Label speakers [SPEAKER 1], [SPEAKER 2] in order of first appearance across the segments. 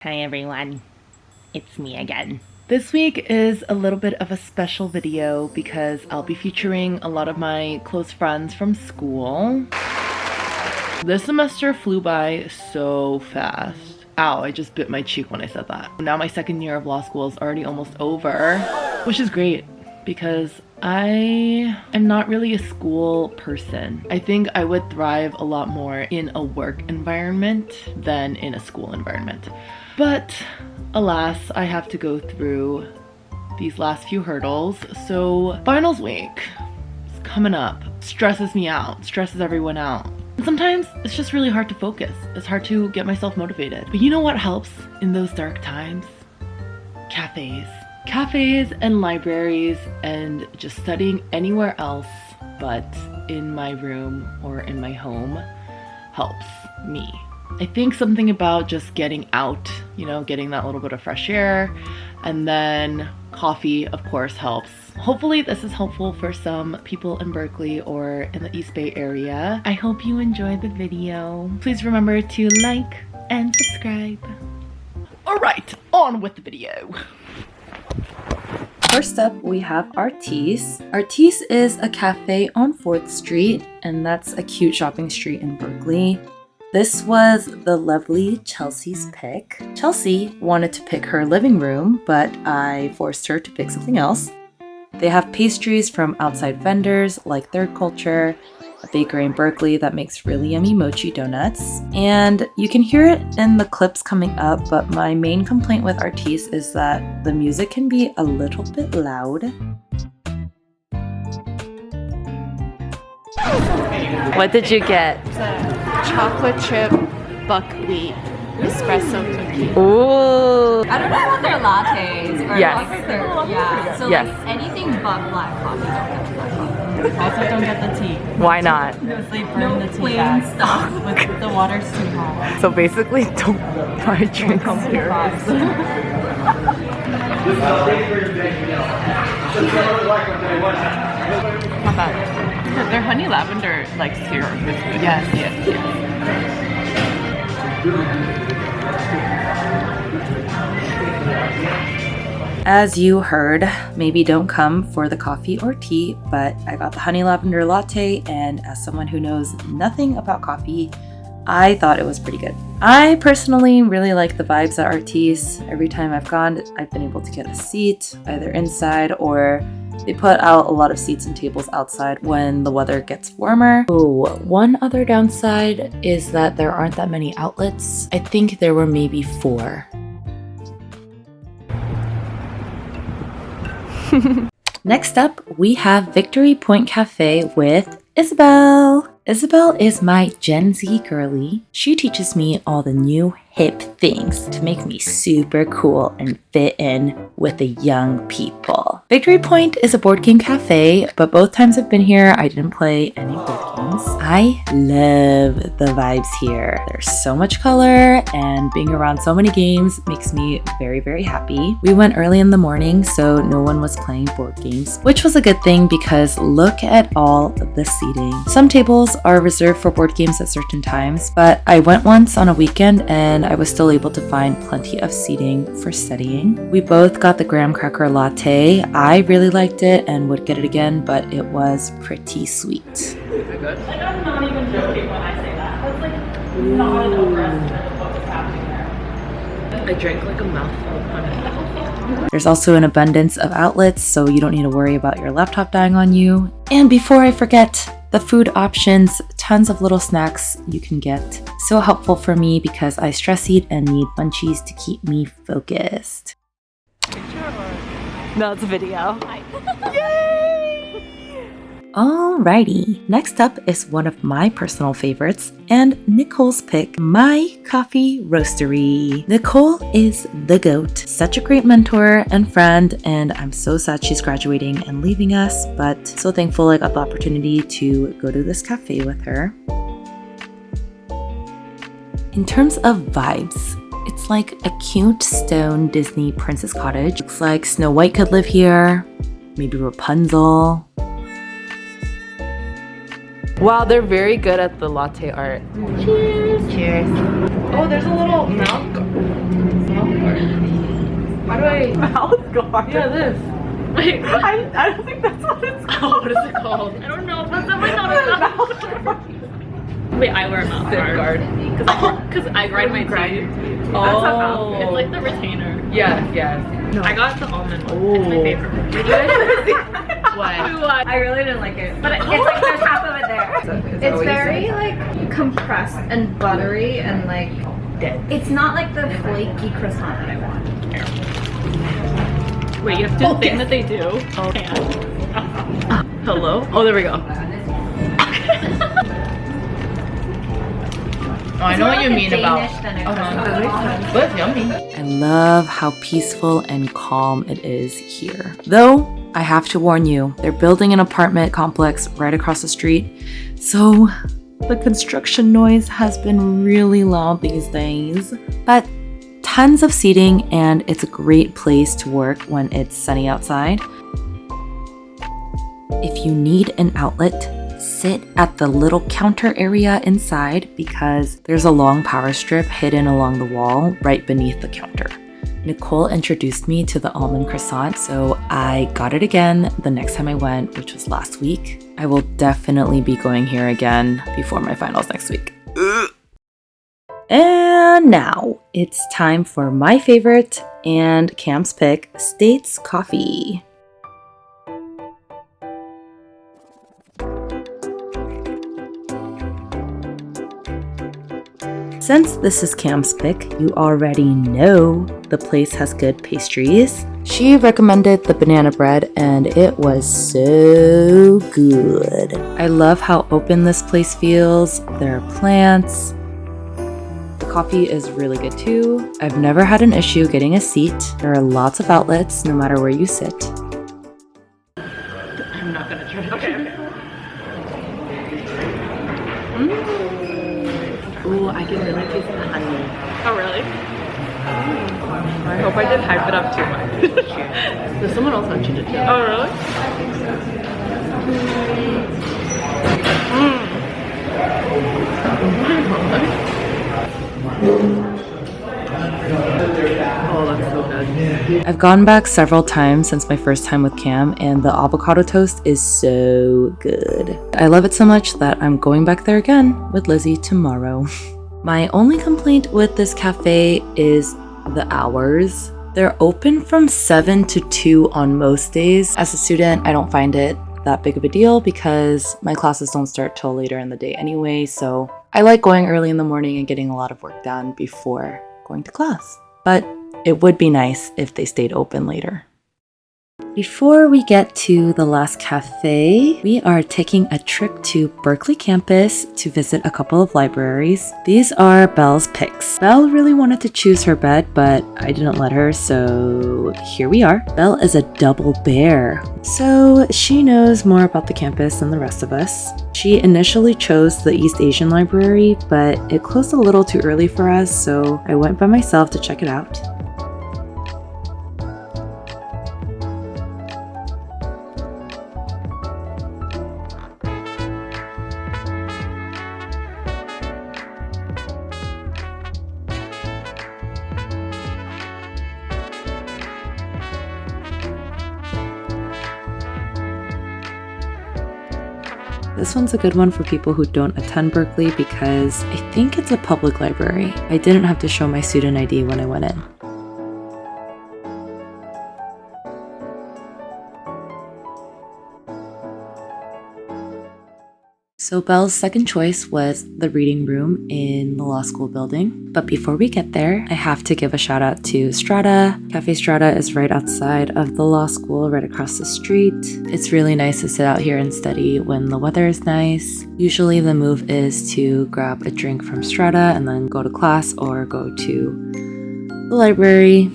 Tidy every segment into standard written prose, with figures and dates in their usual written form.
[SPEAKER 1] Hi everyone, it's me again.
[SPEAKER 2] This week is a little bit of a special video because I'll be featuring a lot of my close friends from school. This semester flew by so fast. Ow, I just bit my cheek when I said that. Now my second year of law school is already almost over, which is great because I am not really a school person. I think I would thrive a lot more in a work environment than in a school environment. But alas, I have to go through these last few hurdles. So finals week is coming up. Stresses me out, stresses everyone out. And sometimes it's just really hard to focus. It's hard to get myself motivated. But you know what helps in those dark times? Cafes. Cafes and libraries and just studying anywhere else but in my room or in my home helps me. I think something about just getting out, you know, getting that little bit of fresh air, and then coffee, of course, helps. Hopefully this is helpful for some people in Berkeley or in the East Bay area. I hope you enjoyed the video. Please remember to like and subscribe. All right, on with the video. First up, we have Artís. Artís is a cafe on 4th Street, and that's a cute shopping street in Berkeley. This was the lovely Chelsea's pick. Chelsea wanted to pick her living room, but I forced her to pick something else. They have pastries from outside vendors like Third Culture, a bakery in Berkeley that makes really yummy mochi donuts. And you can hear it in the clips coming up, but my main complaint with Artís is that the music can be a little bit loud. What did you get?
[SPEAKER 3] Chocolate chip buckwheat espresso cookie.
[SPEAKER 2] Ooh!
[SPEAKER 4] I don't know about their lattes or
[SPEAKER 2] Yes.
[SPEAKER 4] like their, yeah. So
[SPEAKER 2] Yes.
[SPEAKER 4] like anything but black coffee, don't get black coffee.
[SPEAKER 3] Also, don't get the tea.
[SPEAKER 2] Why not?
[SPEAKER 3] Because they burn
[SPEAKER 4] No
[SPEAKER 3] the tea
[SPEAKER 4] plain
[SPEAKER 3] bag
[SPEAKER 4] stuff.
[SPEAKER 3] with the water's too hot.
[SPEAKER 2] So basically, don't buy drinks here.
[SPEAKER 3] Not bad. Their honey lavender like syrup is good. Yes.
[SPEAKER 2] As you heard, maybe don't come for the coffee or tea, but I got the honey lavender latte, and as someone who knows nothing about coffee, I thought it was pretty good. I personally really like the vibes at Artís. Every time I've gone, I've been able to get a seat, either inside or they put out a lot of seats and tables outside when the weather gets warmer. Oh, one other downside is that there aren't that many outlets. I think there were maybe 4. Next up, we have Victory Point Cafe with Isabel. Isabel is my Gen Z girly. She teaches me all the new hip things to make me super cool and fit in with the young people. Victory Point is a board game cafe, but both times I've been here, I didn't play any board games. I love the vibes here. There's so much color, and being around so many games makes me very, very happy. We went early in the morning, so no one was playing board games, which was a good thing because look at all of the seating. Some tables are reserved for board games at certain times, but I went once on a weekend and I was still able to find plenty of seating for studying. We both got the graham cracker latte. I really liked it and would get it again, but it was pretty sweet.
[SPEAKER 3] Is it good? Like, I'm not even joking when I say that. That's like not an overestimate of what was happening there. I drank like a mouthful of honey.
[SPEAKER 2] There's also an abundance of outlets, so you don't need to worry about your laptop dying on you. And before I forget, the food options, tons of little snacks you can get. So helpful for me because I stress eat and need munchies to keep me focused. No, it's a video. Alrighty, next up is one of my personal favorites and Nicole's pick, my Coffee Roastery. Nicole is the GOAT, such a great mentor and friend, and I'm so sad she's graduating and leaving us, but so thankful I got the opportunity to go to this cafe with her. In terms of vibes, it's like a cute stone Disney princess cottage. Looks like Snow White could live here, maybe Rapunzel. Wow, they're very good at the latte art. Cheers! Cheers! Oh, there's a little milk How do I?
[SPEAKER 3] Mouth guard.
[SPEAKER 2] Yeah, this.
[SPEAKER 3] Wait, I don't think that's what it's called.
[SPEAKER 2] What is it called?
[SPEAKER 3] I don't know. That's definitely not a mouth guard. Wait, I wear a mouth guard. Because I grind my teeth.
[SPEAKER 2] Oh.
[SPEAKER 3] That's a mouth. It's like the retainer.
[SPEAKER 2] Yes, yes. No.
[SPEAKER 3] I got the almond one. It's my favorite.
[SPEAKER 2] Did you? What?
[SPEAKER 4] I really didn't like it, but it's like there's half of it there. It's very like compressed and buttery and like it's not like the flaky croissant that I want.
[SPEAKER 3] Wait, you have to do the thing that they do. Oh,
[SPEAKER 2] Hello? Oh, there we go. Oh, I know what you mean about. But it's yummy. I love how peaceful and calm it is here. Though, I have to warn you, they're building an apartment complex right across the street. So, the construction noise has been really loud these days. But tons of seating, and it's a great place to work when it's sunny outside. If you need an outlet, sit at the little counter area inside because there's a long power strip hidden along the wall right beneath the counter. Nicole introduced me to the almond croissant, so I got it again the next time I went, which was last week. I will definitely be going here again before my finals next week. And now it's time for my favorite and Cam's pick, Artís Coffee. Since this is Cam's pick, you already know the place has good pastries. She recommended the banana bread and it was so good. I love how open this place feels. There are plants. The coffee is really good too. I've never had an issue getting a seat. There are lots of outlets no matter where you sit.
[SPEAKER 3] I'm not gonna try to. Okay.
[SPEAKER 2] Ooh, I can really taste the honey.
[SPEAKER 3] Oh, really? I hope I didn't hype it up too much.
[SPEAKER 2] There's someone else mentioned it too.
[SPEAKER 3] Oh, really?
[SPEAKER 2] Oh, that's so good. I've gone back several times since my first time with Cam, and the avocado toast is so good. I love it so much that I'm going back there again with Lizzie tomorrow. My only complaint with this cafe is the hours. They're open from 7 to 2 on most days. As a student, I don't find it that big of a deal because my classes don't start till later in the day anyway, so I like going early in the morning and getting a lot of work done before going to class. But it would be nice if they stayed open later. Before we get to the last cafe, we are taking a trip to Berkeley campus to visit a couple of libraries. These are Belle's picks. Belle really wanted to choose her bed, but I didn't let her, so here we are. Belle is a double bear, so she knows more about the campus than the rest of us. She initially chose the East Asian Library, but it closed a little too early for us, so I went by myself to check it out. This one's a good one for people who don't attend Berkeley because I think it's a public library. I didn't have to show my student ID when I went in. So Belle's second choice was the reading room in the law school building. But before we get there, I have to give a shout out to Strada. Caffé Strada is right outside of the law school, right across the street. It's really nice to sit out here and study when the weather is nice. Usually the move is to grab a drink from Strada and then go to class or go to the library.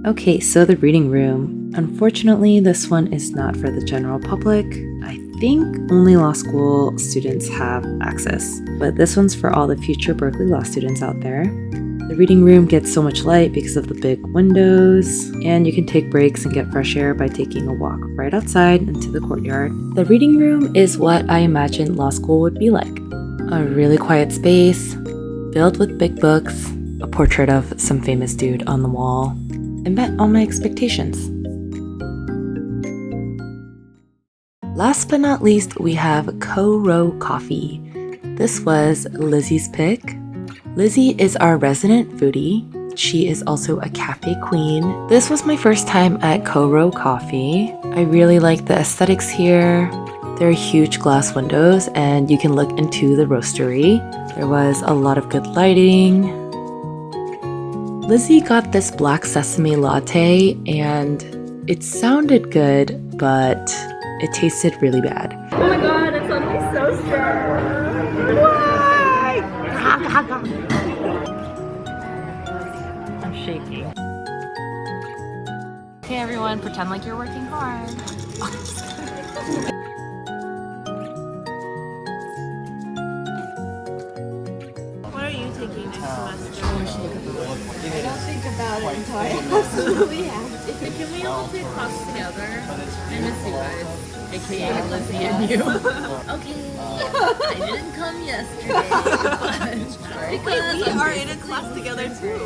[SPEAKER 2] Okay, so the reading room. Unfortunately, this one is not for the general public. I think only law school students have access, but this one's for all the future Berkeley law students out there. The reading room gets so much light because of the big windows, and you can take breaks and get fresh air by taking a walk right outside into the courtyard. The reading room is what I imagined law school would be like. A really quiet space, filled with big books, a portrait of some famous dude on the wall and met all my expectations. Last but not least, we have CoRo Coffee. This was Lizzie's pick. Lizzie is our resident foodie. She is also a cafe queen. This was my first time at CoRo Coffee. I really like the aesthetics here. There are huge glass windows and you can look into the roastery. There was a lot of good lighting. Lizzie got this black sesame latte and it sounded good, but it tasted really bad.
[SPEAKER 4] Oh my god, it's suddenly so strong. Why?
[SPEAKER 2] I'm shaking. Okay everyone, pretend like you're working hard.
[SPEAKER 3] What are you taking next semester?
[SPEAKER 4] I don't think about it until I absolutely have to.
[SPEAKER 3] Can we all take class together? I miss you guys. AKA Lizzie and you. Okay. I didn't come yesterday, but because we are in a class together too.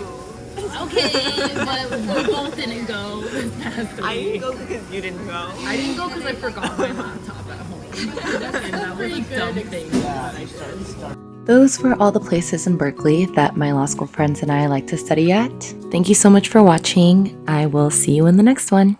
[SPEAKER 3] Okay, but we both didn't go this past week. I didn't go because you didn't go. I didn't go because I forgot my laptop at home. And that was a dumb thing that I should.
[SPEAKER 2] Those were all the places in Berkeley that my law school friends and I like to study at. Thank you so much for watching. I will see you in the next one.